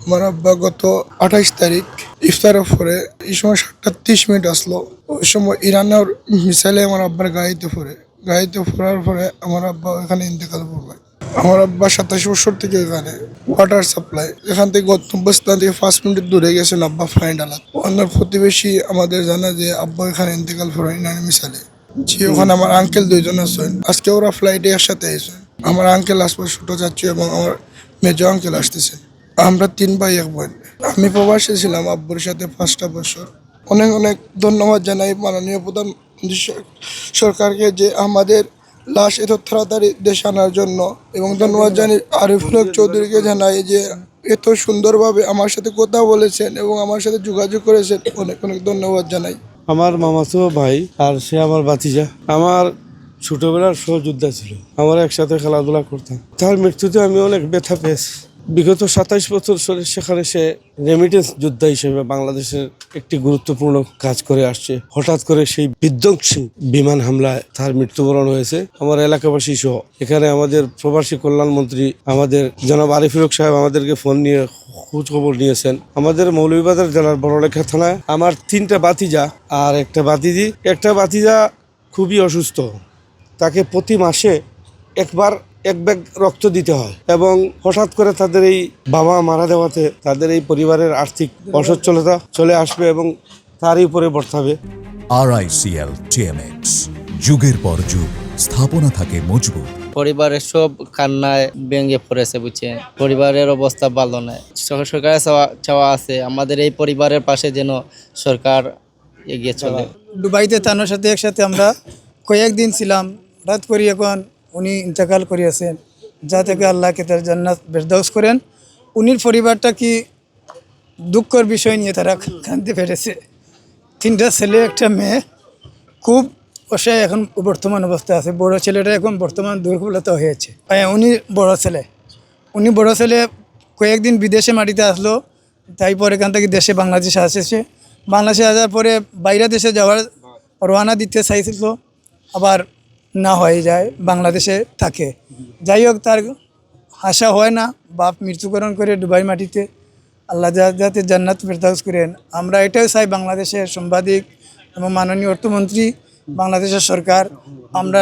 আমার আব্বা গত 28 তারিখ ইফতারের পরে এই সময় 7:30 আসলো। ওই সময় ইরানের মিসাইলে আমার আব্বার গাড়িতে পড়ার পরে আমার আব্বা এখানে ইন্তেকাল করবে। আমার আব্বা 27 বছর থেকে এখানে ওয়াটার সাপ্লাই, এখান থেকে গন্তব্যস্থান থেকে 5 মিনিট দূরে গেছেন আব্বা ফ্লাইট আলাদ। অন্য প্রতিবেশী আমাদের জানা যে আব্বা এখানে ইন্তেকাল করেন ইরানের মিসাইলে। জি, ওখানে আমার আঙ্কেল 2জন আছেন। আজকে ওরা ফ্লাইটে একসাথে এসেছেন। আমার আঙ্কেল আসবে ছোট যাচ্ছি এবং আমার মেজো আঙ্কেল আসতেছে। আমরা 3 ভাই 1 বোন। আমি প্রবাসী ছিলাম আব্বুর সাথে 5টা বছর। অনেক অনেক ধন্যবাদ জানাই মাননীয় প্রধানমন্ত্রী সরকারকে যে আমাদের লাশ এত তাড়াতাড়ি দেশে আনার জন্য, এবং ধন্যবাদ জানাই আরিফুল হক চৌধুরীকে জানাই যে এত সুন্দরভাবে আমার সাথে কথা বলেছেন এবং আমার সাথে যোগাযোগ করেছেন। অনেক অনেক ধন্যবাদ জানাই। আমার মামাতো ভাই আর সে আমার ভাতিজা, আমার ছোটবেলার সহযোদ্ধা ছিল। আমরা একসাথে খেলাধুলা করতাম। তার মৃত্যুতে আমি অনেক ব্যথা পেয়েছি। বিগত 27 বছর সেখানে সে রেমিটেন্স যোদ্ধা হিসেবে বাংলাদেশের একটি গুরুত্বপূর্ণ কাজ করে আসছে। হঠাৎ করে সেই বিধ্বংসী বিমান হামলায় তার মৃত্যুবরণ হয়েছে। আমার এলাকাবাসী সহ এখানে আমাদের প্রবাসী কল্যাণ মন্ত্রী আমাদের জনাব আরিফুল হক সাহেব আমাদেরকে ফোন নিয়ে খোঁজ খবর নিয়েছেন। আমাদের মৌলভীবাজার জেলার বড়লেখা থানায় আমার 3টা ভাতিজা আর একটা ভাতিজি। একটা ভাতিজা খুবই অসুস্থ, তাকে প্রতি মাসে এক ব্যাগ রক্ত দিতে হয়, এবং হঠাৎ করে তাদের এই বাবা মারা যাওয়াতে তাদের এই পরিবারের আর্থিক অসচ্ছলতা চলে আসবে এবং তারই উপরে বর্তাবে। RICL TMX, যুগের পর যুগ স্থাপনা থাকে মজবুত। পরিবারের সব কান্নায় ভেঙে পড়েছে, বুঝছেন। পরিবারের অবস্থা ভালো নয়। সরকারের চাওয়া আছে আমাদের এই পরিবারের পাশে যেন সরকার এগিয়ে চলে। দুবাইতে তানোর সাথে একসাথে আমরা কয়েকদিন ছিলাম। হঠাৎ করে এখন উনি ইন্তেকাল করিয়াছেন। যা থেকে আল্লাহকে তার জান্নাত ফেরদৌস করেন। উনির পরিবারটা কি দুঃখের বিষয় নিয়ে তারা কাঁদতে পেরেছে। 3টা ছেলে 1টা মেয়ে, খুব অসহায় এখন বর্তমান অবস্থা আছে। বড় ছেলেটা এখন বর্তমান দুর্বলতা হয়েছে। উনি বড় ছেলে কয়েকদিন বিদেশে মাটিতে আসলো, তারপর এখান থেকে দেশে বাংলাদেশে আসেছে। বাংলাদেশে আসার পরে বাইরে দেশে যাওয়ার রওনা দিতে চাইছিল, আবার না হয়ে যায়, বাংলাদেশে থাকে। যাই হোক, তার আশা হয় না। বাপ মৃত্যুবরণ করে দুবাই মাটিতে। আল্লাহ যাতে জান্নাত ফেরদৌস করেন। আমরা এটাই চাই বাংলাদেশের সাংবাদিক এবং মাননীয় অর্থমন্ত্রী, বাংলাদেশের সরকার, আমরা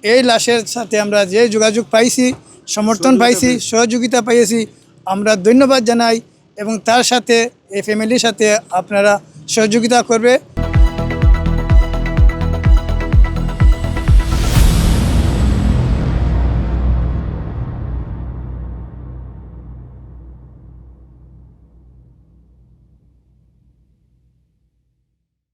এই লাশের সাথে আমরা যে যোগাযোগ পাইছি, সমর্থন পাইছি, সহযোগিতা পাইছি, আমরা ধন্যবাদ জানাই। এবং তার সাথে এই ফ্যামিলির সাথে আপনারা সহযোগিতা করবে।